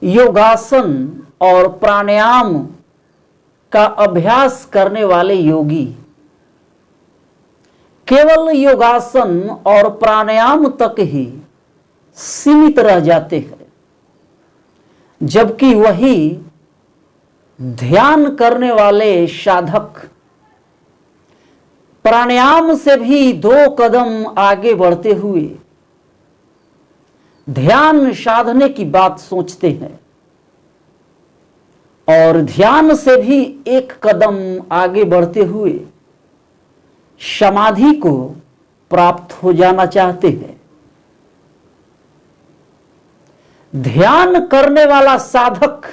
योगासन और प्राणायाम का अभ्यास करने वाले योगी केवल योगासन और प्राणायाम तक ही सीमित रह जाते हैं, जबकि वही ध्यान करने वाले साधक प्राणायाम से भी 2 कदम आगे बढ़ते हुए ध्यान साधने की बात सोचते हैं और ध्यान से भी 1 कदम आगे बढ़ते हुए समाधि को प्राप्त हो जाना चाहते हैं। ध्यान करने वाला साधक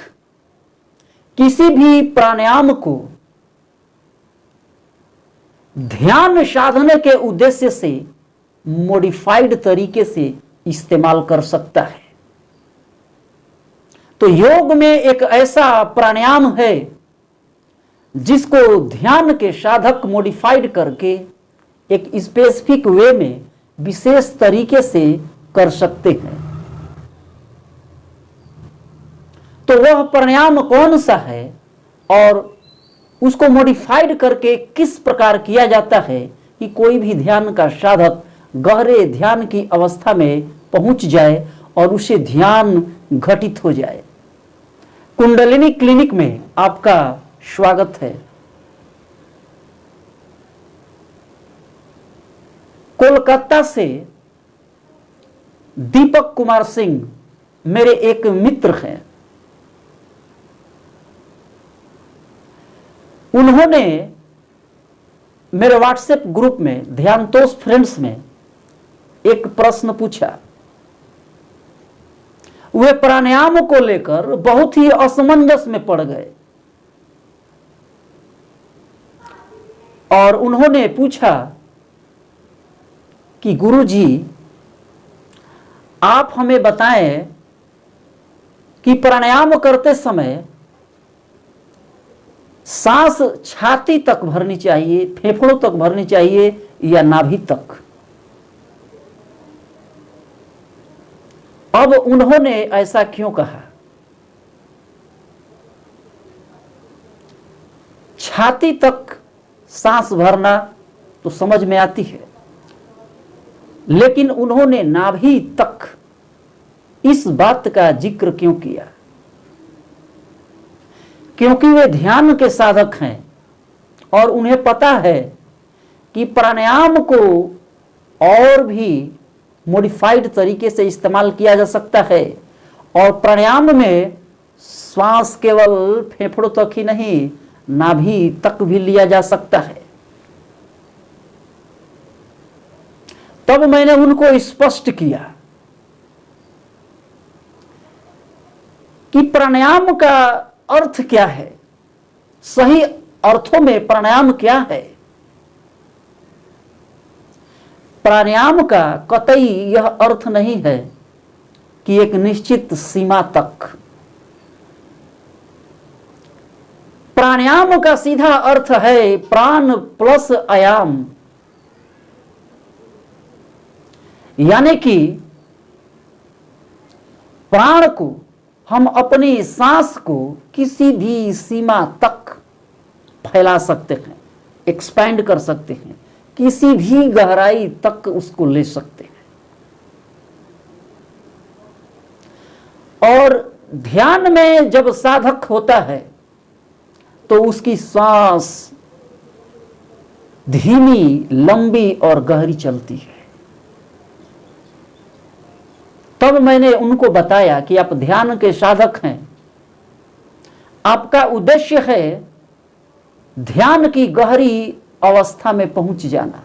किसी भी प्राणायाम को ध्यान साधने के उद्देश्य से मॉडिफाइड तरीके से इस्तेमाल कर सकता है। तो योग में एक ऐसा प्राणायाम है जिसको ध्यान के साधक मॉडिफाइड करके एक स्पेसिफिक वे में विशेष तरीके से कर सकते हैं। तो वह प्राणायाम कौन सा है और उसको मॉडिफाइड करके किस प्रकार किया जाता है कि कोई भी ध्यान का साधक गहरे ध्यान की अवस्था में पहुंच जाए और उसे ध्यान घटित हो जाए। कुंडलिनी क्लिनिक में आपका स्वागत है। कोलकाता से दीपक कुमार सिंह मेरे एक मित्र हैं। उन्होंने मेरे व्हाट्सएप ग्रुप में ध्यानतोष फ्रेंड्स में एक प्रश्न पूछा। वे प्राणायाम को लेकर बहुत ही असमंजस में पड़ गए और उन्होंने पूछा कि गुरुजी, आप हमें बताएं कि प्राणायाम करते समय सांस छाती तक भरनी चाहिए, फेफड़ों तक भरनी चाहिए या नाभि तक। अब उन्होंने ऐसा क्यों कहा? छाती तक सांस भरना तो समझ में आती है, लेकिन उन्होंने नाभि तक इस बात का जिक्र क्यों किया? क्योंकि वे ध्यान के साधक हैं और उन्हें पता है कि प्राणायाम को और भी मॉडिफाइड तरीके से इस्तेमाल किया जा सकता है और प्राणायाम में श्वास केवल फेफड़ों तक ही नहीं, नाभि तक भी लिया जा सकता है। तब मैंने उनको स्पष्ट किया कि प्राणायाम का अर्थ क्या है, सही अर्थों में प्राणायाम क्या है। प्राणायाम का कतई यह अर्थ नहीं है कि एक निश्चित सीमा तक। प्राणायाम का सीधा अर्थ है प्राण प्लस आयाम, यानी कि प्राण को हम अपनी सांस को किसी भी सीमा तक फैला सकते हैं, एक्सपैंड कर सकते हैं, किसी भी गहराई तक उसको ले सकते हैं। और ध्यान में जब साधक होता है तो उसकी सांस धीमी, लंबी और गहरी चलती है। तब मैंने उनको बताया कि आप ध्यान के साधक हैं, आपका उद्देश्य है ध्यान की गहरी अवस्था में पहुंच जाना।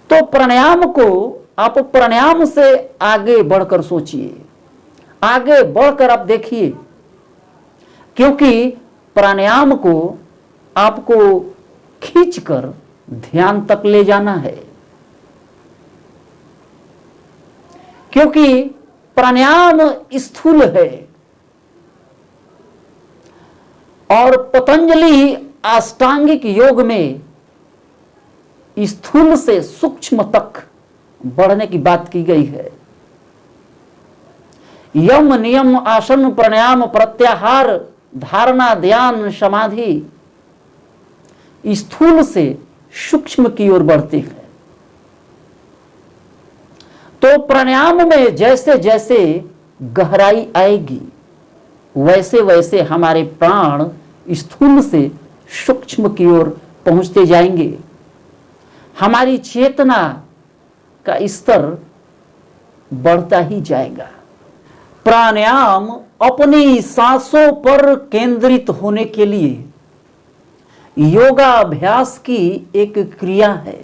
तो प्राणायाम को आप प्राणायाम से आगे बढ़कर सोचिए, आगे बढ़कर आप देखिए, क्योंकि प्राणायाम को आपको खींचकर ध्यान तक ले जाना है। क्योंकि प्राणायाम स्थूल है और पतंजलि अष्टांगिक योग में स्थूल से सूक्ष्म तक बढ़ने की बात की गई है। यम नियम आसन प्राणायाम प्रत्याहार धारणा ध्यान समाधि स्थूल से सूक्ष्म की ओर बढ़ते हैं। तो प्राणायाम में जैसे जैसे गहराई आएगी वैसे वैसे हमारे प्राण स्थूल से सूक्ष्म की ओर पहुंचते जाएंगे। हमारी चेतना का स्तर बढ़ता ही जाएगा। प्राणायाम अपनी सांसों पर केंद्रित होने के लिए योगाभ्यास की एक क्रिया है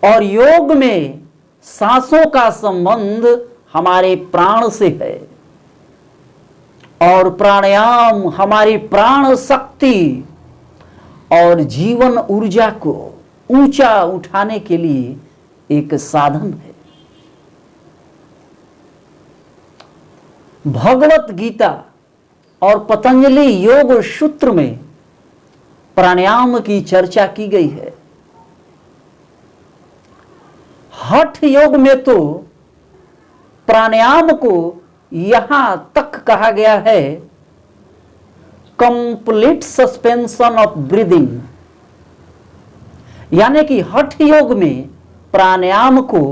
और योग में सांसों का संबंध हमारे प्राण से है और प्राणायाम हमारी प्राण शक्ति और जीवन ऊर्जा को ऊंचा उठाने के लिए एक साधन है। भगवत गीता और पतंजलि योग सूत्र में प्राणायाम की चर्चा की गई है। हठ योग में तो प्राणायाम को यहां तक कहा गया है कंप्लीट सस्पेंशन ऑफ ब्रीदिंग, यानी कि हठ योग में प्राणायाम को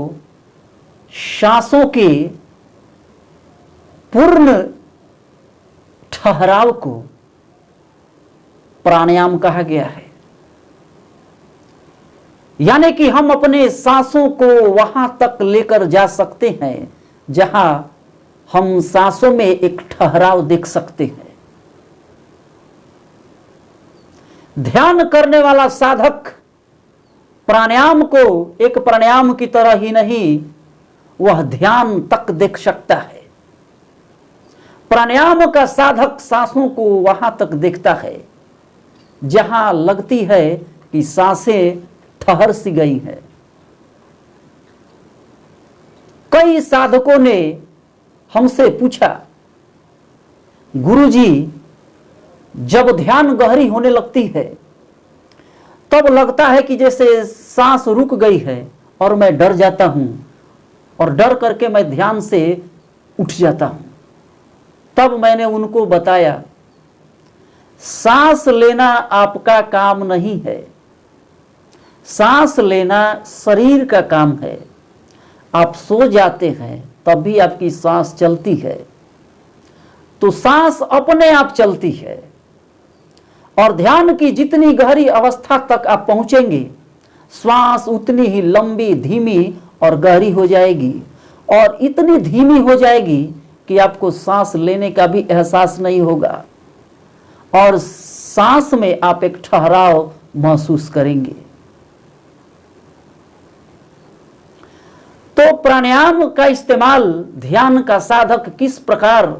सांसों के पूर्ण ठहराव को प्राणायाम कहा गया है। यानी कि हम अपने सांसों को वहां तक लेकर जा सकते हैं जहां हम सांसों में एक ठहराव देख सकते हैं। ध्यान करने वाला साधक प्राणायाम को एक प्राणायाम की तरह ही नहीं, वह ध्यान तक देख सकता है। प्राणायाम का साधक सांसों को वहां तक देखता है जहां लगती है कि सांसें ठहर सी गई हैं। कई साधकों ने हमसे पूछा, गुरुजी, जब ध्यान गहरी होने लगती है तब लगता है कि जैसे सांस रुक गई है और मैं डर जाता हूं और डर करके मैं ध्यान से उठ जाता हूं। तब मैंने उनको बताया, सांस लेना आपका काम नहीं है, सांस लेना शरीर का काम है। आप सो जाते हैं तब भी आपकी सांस चलती है, तो सांस अपने आप चलती है और ध्यान की जितनी गहरी अवस्था तक आप पहुंचेंगे, श्वास उतनी ही लंबी, धीमी और गहरी हो जाएगी और इतनी धीमी हो जाएगी कि आपको सांस लेने का भी एहसास नहीं होगा और सांस में आप एक ठहराव महसूस करेंगे। तो प्राणायाम का इस्तेमाल ध्यान का साधक किस प्रकार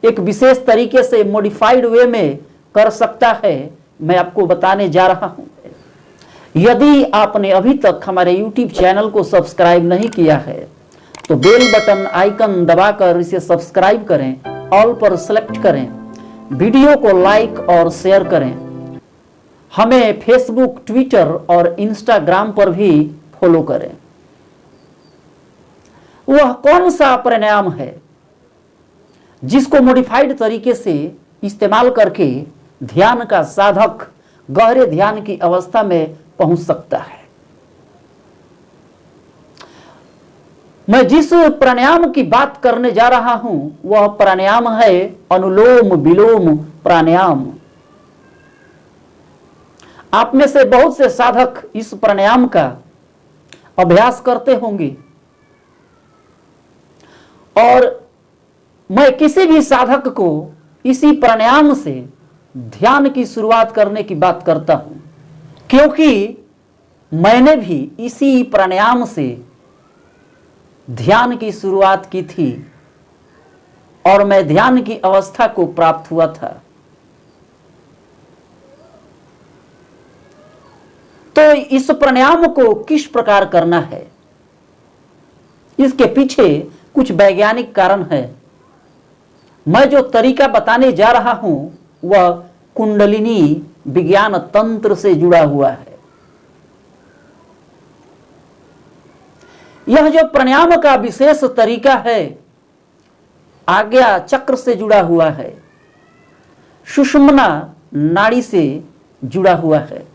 एक विशेष तरीके से मॉडिफाइड वे में कर सकता है, मैं आपको बताने जा रहा हूं। यदि आपने अभी तक हमारे YouTube चैनल को सब्सक्राइब नहीं किया है तो बेल बटन आइकन दबाकर इसे सब्सक्राइब करें, ऑल पर सेलेक्ट करें, वीडियो को लाइक और शेयर करें। हमें फेसबुक, ट्विटर और इंस्टाग्राम पर भी फॉलो करें। वह कौन सा प्राणायाम है जिसको मॉडिफाइड तरीके से इस्तेमाल करके ध्यान का साधक गहरे ध्यान की अवस्था में पहुंच सकता है? मैं जिस प्राणायाम की बात करने जा रहा हूं वह प्राणायाम है अनुलोम विलोम प्राणायाम। आप में से बहुत से साधक इस प्राणायाम का अभ्यास करते होंगे और मैं किसी भी साधक को इसी प्राणायाम से ध्यान की शुरुआत करने की बात करता हूं, क्योंकि मैंने भी इसी प्राणायाम से ध्यान की शुरुआत की थी और मैं ध्यान की अवस्था को प्राप्त हुआ था। तो इस प्राणायाम को किस प्रकार करना है, इसके पीछे कुछ वैज्ञानिक कारण है। मैं जो तरीका बताने जा रहा हूं वह कुंडलिनी विज्ञान तंत्र से जुड़ा हुआ है। यह जो प्राणायाम का विशेष तरीका है आज्ञा चक्र से जुड़ा हुआ है, सुषुम्ना नाड़ी से जुड़ा हुआ है।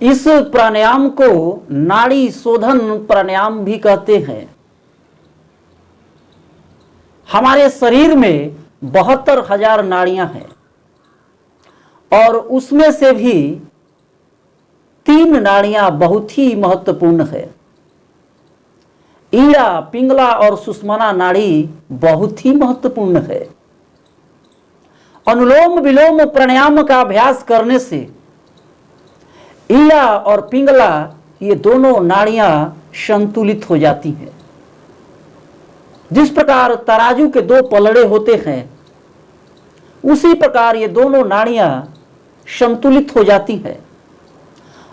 इस प्राणायाम को नाड़ी शोधन प्राणायाम भी कहते हैं। हमारे शरीर में 72,000 नाड़ियां हैं और उसमें से भी 3 नाड़ियां बहुत ही महत्वपूर्ण है। ईड़ा, पिंगला और सुषुम्ना नाड़ी बहुत ही महत्वपूर्ण है। अनुलोम विलोम प्राणायाम का अभ्यास करने से ईड़ा और पिंगला ये दोनों नाड़ियां संतुलित हो जाती हैं। जिस प्रकार तराजू के 2 पलड़े होते हैं, उसी प्रकार ये दोनों नाड़ियां संतुलित हो जाती हैं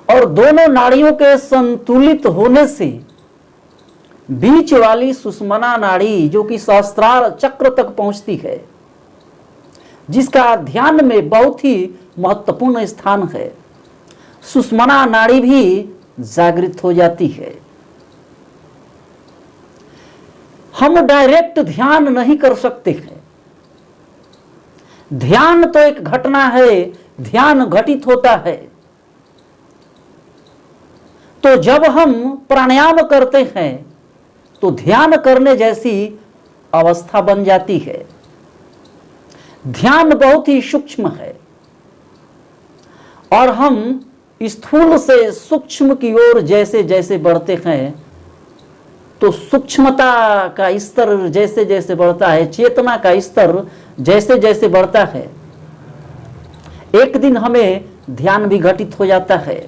और दोनों नाड़ियों के संतुलित होने से बीच वाली सुषुम्ना नाड़ी जो कि सहस्त्रार चक्र तक पहुंचती है, जिसका ध्यान में बहुत ही महत्वपूर्ण स्थान है, सुषुम्ना नाड़ी भी जागृत हो जाती है। हम डायरेक्ट ध्यान नहीं कर सकते हैं। ध्यान तो एक घटना है, ध्यान घटित होता है। तो जब हम प्राणायाम करते हैं तो ध्यान करने जैसी अवस्था बन जाती है। ध्यान बहुत ही सूक्ष्म है और हम स्थूल से सूक्ष्म की ओर जैसे जैसे बढ़ते हैं तो सूक्ष्मता का स्तर जैसे जैसे बढ़ता है, चेतना का स्तर जैसे जैसे बढ़ता है, एक दिन हमें ध्यान भी घटित हो जाता है।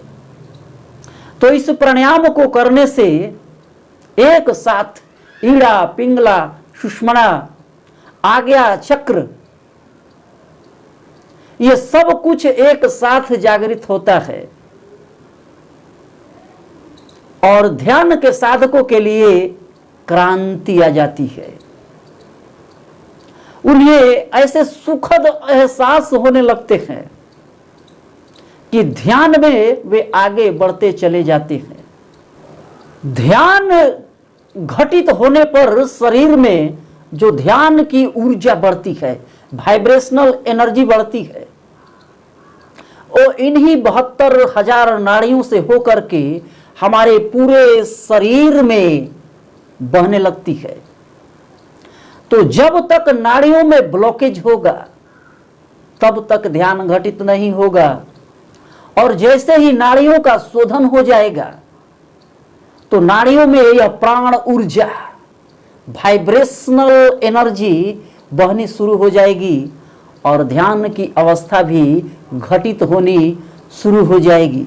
तो इस प्राणायाम को करने से एक साथ ईड़ा, पिंगला, सुषुम्ना, आज्ञा चक्र ये सब कुछ एक साथ जागृत होता है और ध्यान के साधकों के लिए क्रांति आ जाती है। उन्हें ऐसे सुखद एहसास होने लगते हैं कि ध्यान में वे आगे बढ़ते चले जाते हैं। ध्यान घटित होने पर शरीर में जो ध्यान की ऊर्जा बढ़ती है, वाइब्रेशनल एनर्जी बढ़ती है, वो इन्हीं 72,000 नाड़ियों से होकर के हमारे पूरे शरीर में बहने लगती है। तो जब तक नाड़ियों में ब्लॉकेज होगा तब तक ध्यान घटित नहीं होगा और जैसे ही नाड़ियों का शोधन हो जाएगा तो नाड़ियों में यह प्राण ऊर्जा, वाइब्रेशनल एनर्जी बहनी शुरू हो जाएगी और ध्यान की अवस्था भी घटित होनी शुरू हो जाएगी।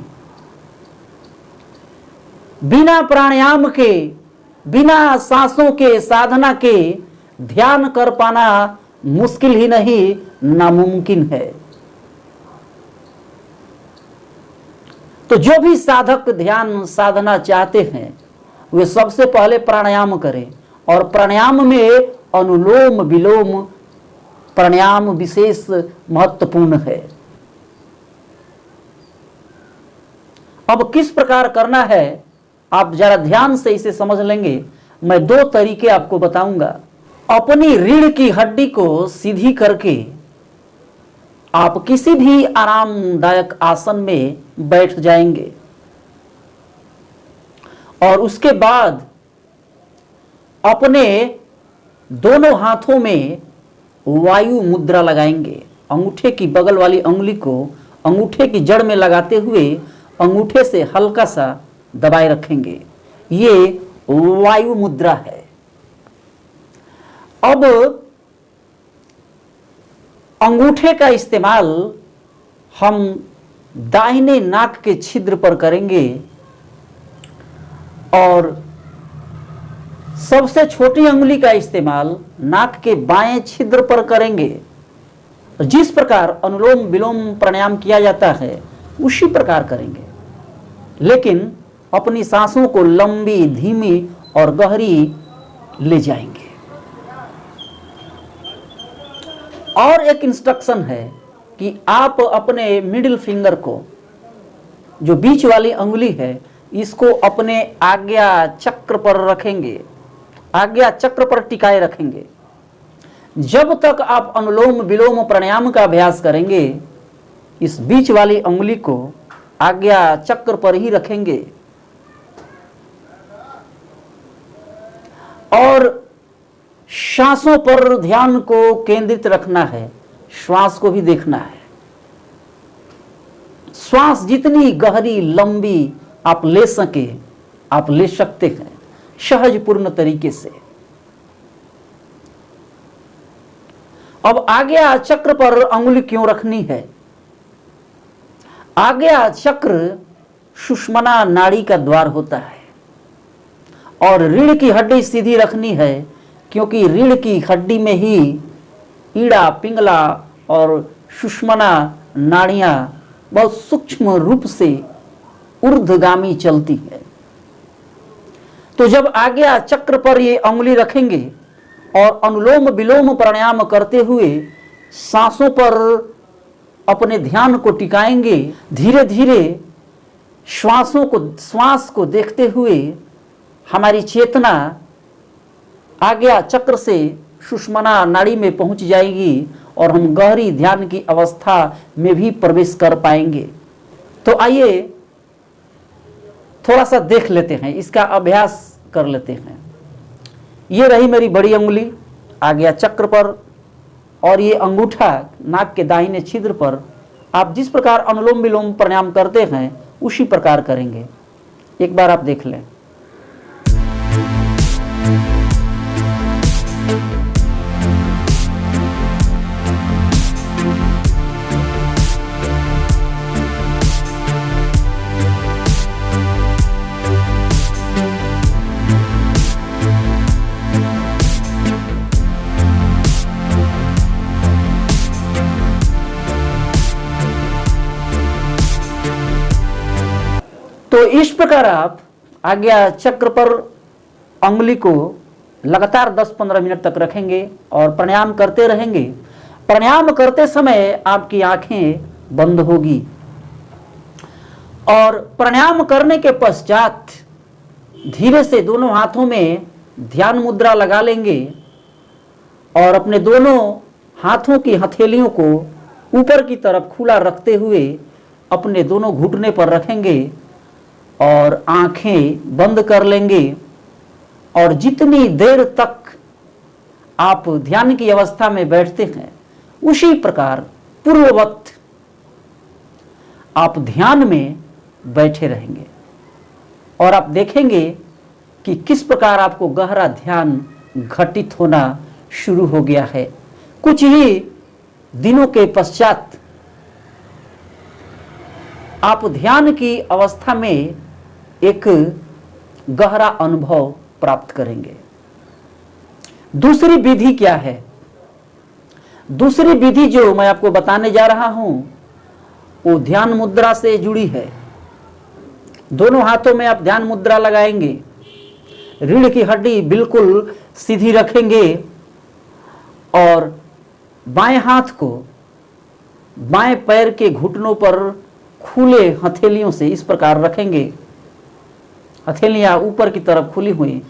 बिना प्राणायाम के, बिना सांसों के साधना के ध्यान कर पाना मुश्किल ही नहीं, नामुमकिन है। तो जो भी साधक ध्यान साधना चाहते हैं वे सबसे पहले प्राणायाम करें और प्राणायाम में अनुलोम विलोम प्राणायाम विशेष महत्वपूर्ण है। अब किस प्रकार करना है आप जरा ध्यान से इसे समझ लेंगे। मैं 2 तरीके आपको बताऊंगा। अपनी रीढ़ की हड्डी को सीधी करके आप किसी भी आरामदायक आसन में बैठ जाएंगे और उसके बाद अपने दोनों हाथों में वायु मुद्रा लगाएंगे। अंगूठे की बगल वाली अंगुली को अंगूठे की जड़ में लगाते हुए अंगूठे से हल्का सा दबाए रखेंगे। ये वायु मुद्रा है। अब अंगूठे का इस्तेमाल हम दाहिने नाक के छिद्र पर करेंगे और सबसे छोटी अंगुली का इस्तेमाल नाक के बाएं छिद्र पर करेंगे। जिस प्रकार अनुलोम विलोम प्राणायाम किया जाता है उसी प्रकार करेंगे, लेकिन अपनी सांसों को लंबी, धीमी और गहरी ले जाएंगे। और एक इंस्ट्रक्शन है कि आप अपने मिडिल फिंगर को, जो बीच वाली अंगुली है, इसको अपने आज्ञा चक्र पर रखेंगे, आज्ञा चक्र पर टिकाए रखेंगे। जब तक आप अनुलोम विलोम प्राणायाम का अभ्यास करेंगे, इस बीच वाली उंगली को आज्ञा चक्र पर ही रखेंगे और श्वासों पर ध्यान को केंद्रित रखना है, श्वास को भी देखना है। श्वास जितनी गहरी लंबी आप ले सके, आप ले सकते हैं सहज पूर्ण तरीके से। अब आज्ञा चक्र पर अंगुली क्यों रखनी है? आज्ञा चक्र सुषुम्ना नाड़ी का द्वार होता है और रीढ़ की हड्डी सीधी रखनी है, क्योंकि रीढ़ की हड्डी में ही ईड़ा, पिंगला और सुषुम्ना नाड़ियां बहुत सूक्ष्म रूप से ऊर्ध्वगामी चलती है। तो जब आज्ञा चक्र पर ये अंगुली रखेंगे और अनुलोम विलोम प्राणायाम करते हुए सांसों पर अपने ध्यान को टिकाएंगे, धीरे धीरे श्वास को देखते हुए हमारी चेतना आज्ञा चक्र से सुषुम्ना नाड़ी में पहुंच जाएगी और हम गहरी ध्यान की अवस्था में भी प्रवेश कर पाएंगे। तो आइए थोड़ा सा देख लेते हैं, इसका अभ्यास कर लेते हैं। ये रही मेरी बड़ी उंगली आज्ञा चक्र पर और ये अंगूठा नाक के दाहिने छिद्र पर। आप जिस प्रकार अनुलोम विलोम प्राणायाम करते हैं उसी प्रकार करेंगे। एक बार आप देख लें। तो इस प्रकार आप आज्ञा चक्र पर अंगुली को लगातार 10-15 मिनट तक रखेंगे और प्राणायाम करते रहेंगे। प्राणायाम करते समय आपकी आंखें बंद होगी और प्राणायाम करने के पश्चात धीरे से दोनों हाथों में ध्यान मुद्रा लगा लेंगे और अपने दोनों हाथों की हथेलियों को ऊपर की तरफ खुला रखते हुए अपने दोनों घुटने पर रखेंगे और आंखें बंद कर लेंगे। और जितनी देर तक आप ध्यान की अवस्था में बैठते हैं उसी प्रकार पूर्ववत आप ध्यान में बैठे रहेंगे और आप देखेंगे कि किस प्रकार आपको गहरा ध्यान घटित होना शुरू हो गया है। कुछ ही दिनों के पश्चात आप ध्यान की अवस्था में एक गहरा अनुभव प्राप्त करेंगे। दूसरी विधि क्या है? दूसरी विधि जो मैं आपको बताने जा रहा हूं वो ध्यान मुद्रा से जुड़ी है। दोनों हाथों में आप ध्यान मुद्रा लगाएंगे, रीढ़ की हड्डी बिल्कुल सीधी रखेंगे और बाएं हाथ को बाएं पैर के घुटनों पर खुले हथेलियों से इस प्रकार रखेंगे, हथेलियां ऊपर की तरफ खुली हुई,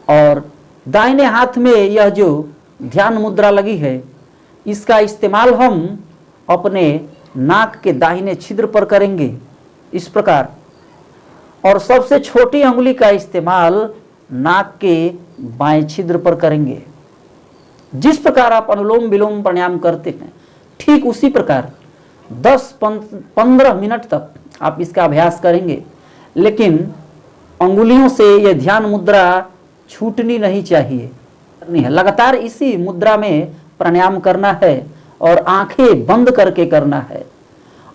और दाहिने हाथ में यह जो ध्यान मुद्रा लगी है इसका इस्तेमाल हम अपने नाक के दाहिने छिद्र पर करेंगे इस प्रकार, और सबसे छोटी अंगुली का इस्तेमाल नाक के बाएं छिद्र पर करेंगे। जिस प्रकार आप अनुलोम विलोम प्राणायाम करते हैं ठीक उसी प्रकार 10-15 मिनट तक आप इसका अभ्यास करेंगे, लेकिन अंगुलियों से यह ध्यान मुद्रा छूटनी नहीं चाहिए। लगातार इसी मुद्रा में प्राणायाम करना है और आंखें बंद करके करना है।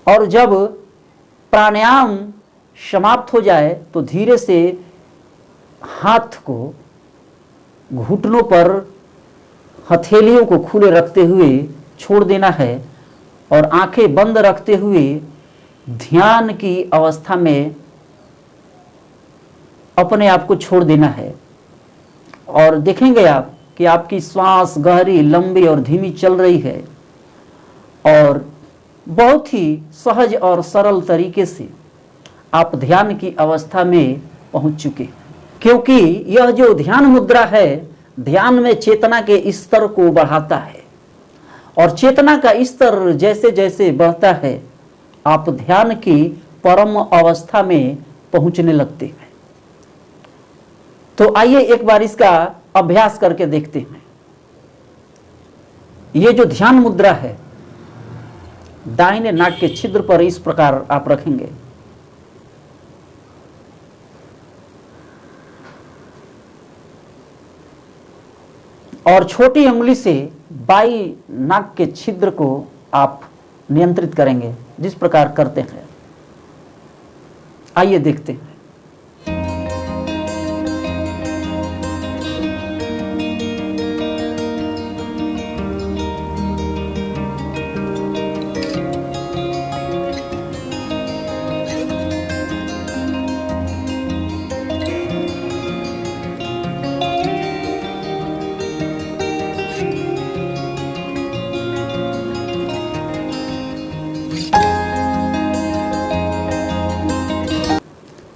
और जब प्राणायाम समाप्त हो जाए तो धीरे से हाथ को घुटनों पर हथेलियों को खुले रखते हुए छोड़ देना है और आंखें बंद रखते हुए ध्यान की अवस्था में अपने आप को छोड़ देना है। और देखेंगे आप कि आपकी श्वास गहरी, लंबी और धीमी चल रही है और बहुत ही सहज और सरल तरीके से आप ध्यान की अवस्था में पहुंच चुके। क्योंकि यह जो ध्यान मुद्रा है ध्यान में चेतना के स्तर को बढ़ाता है, और चेतना का स्तर जैसे जैसे बढ़ता है आप ध्यान की परम अवस्था में पहुंचने लगते हैं। तो आइए एक बार इसका अभ्यास करके देखते हैं। ये जो ध्यान मुद्रा है, दाहिने नाक के छिद्र पर इस प्रकार आप रखेंगे और छोटी उंगली से बाई नाक के छिद्र को आप नियंत्रित करेंगे जिस प्रकार करते हैं। आइए देखते हैं।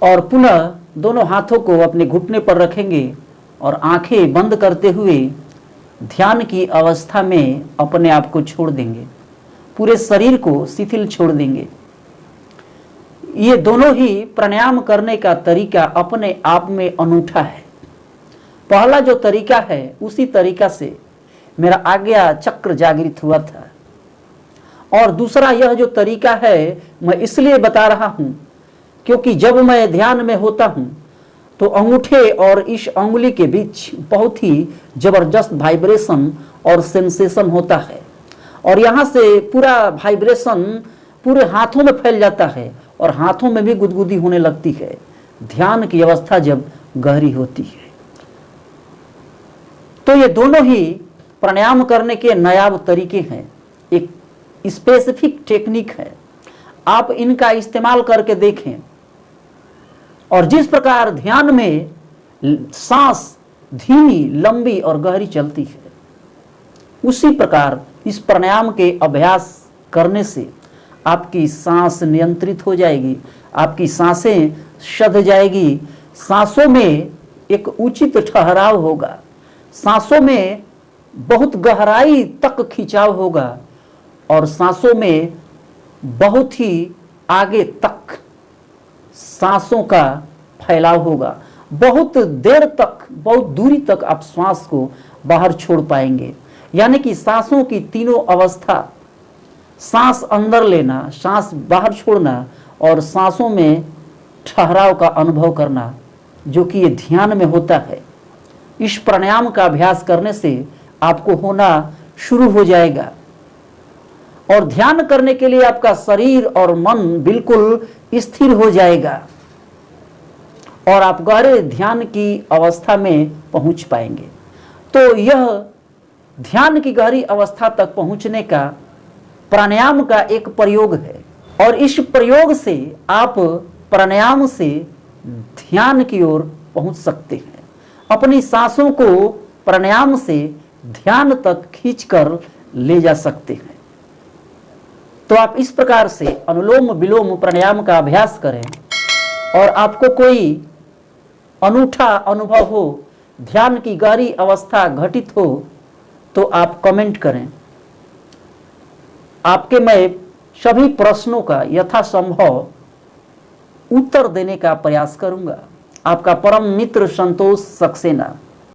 और पुनः दोनों हाथों को अपने घुटने पर रखेंगे और आंखें बंद करते हुए ध्यान की अवस्था में अपने आप को छोड़ देंगे, पूरे शरीर को शिथिल छोड़ देंगे। ये दोनों ही प्राणायाम करने का तरीका अपने आप में अनूठा है। पहला जो तरीका है उसी तरीका से मेरा आज्ञा चक्र जागृत हुआ था, और दूसरा यह जो तरीका है मैं इसलिए बता रहा हूं क्योंकि जब मैं ध्यान में होता हूं तो अंगूठे और इस उंगली के बीच बहुत ही जबरदस्त वाइब्रेशन और सेंसेशन होता है, और यहाँ से पूरा वाइब्रेशन पूरे हाथों में फैल जाता है और हाथों में भी गुदगुदी होने लगती है ध्यान की अवस्था जब गहरी होती है। तो ये दोनों ही प्राणायाम करने के नायाब तरीके हैं, एक स्पेसिफिक टेक्निक है। आप इनका इस्तेमाल करके देखें, और जिस प्रकार ध्यान में सांस धीमी, लंबी और गहरी चलती है, उसी प्रकार इस प्राणायाम के अभ्यास करने से आपकी सांस नियंत्रित हो जाएगी, आपकी सांसें सध जाएगी, सांसों में एक उचित ठहराव होगा, सांसों में बहुत गहराई तक खिंचाव होगा, और सांसों में बहुत ही आगे तक सांसों का फैलाव होगा। बहुत देर तक, बहुत दूरी तक आप श्वास को बाहर छोड़ पाएंगे। यानी कि सांसों की तीनों अवस्था, सांस अंदर लेना, सांस बाहर छोड़ना और सांसों में ठहराव का अनुभव करना, जो कि ये ध्यान में होता है, इस प्राणायाम का अभ्यास करने से आपको होना शुरू हो जाएगा। और ध्यान करने के लिए आपका शरीर और मन बिल्कुल स्थिर हो जाएगा और आप गहरे ध्यान की अवस्था में पहुंच पाएंगे। तो यह ध्यान की गहरी अवस्था तक पहुंचने का प्राणायाम का एक प्रयोग है, और इस प्रयोग से आप प्राणायाम से ध्यान की ओर पहुंच सकते हैं। अपनी सांसों को प्राणायाम से ध्यान तक खींचकर ले जा सकते हैं। तो आप इस प्रकार से अनुलोम विलोम प्राणायाम का अभ्यास करें, और आपको कोई अनूठा अनुभव हो, ध्यान की गहरी अवस्था घटित हो, तो आप कमेंट करें। आपके मैं सभी प्रश्नों का यथासंभव उत्तर देने का प्रयास करूंगा। आपका परम मित्र संतोष सक्सेना।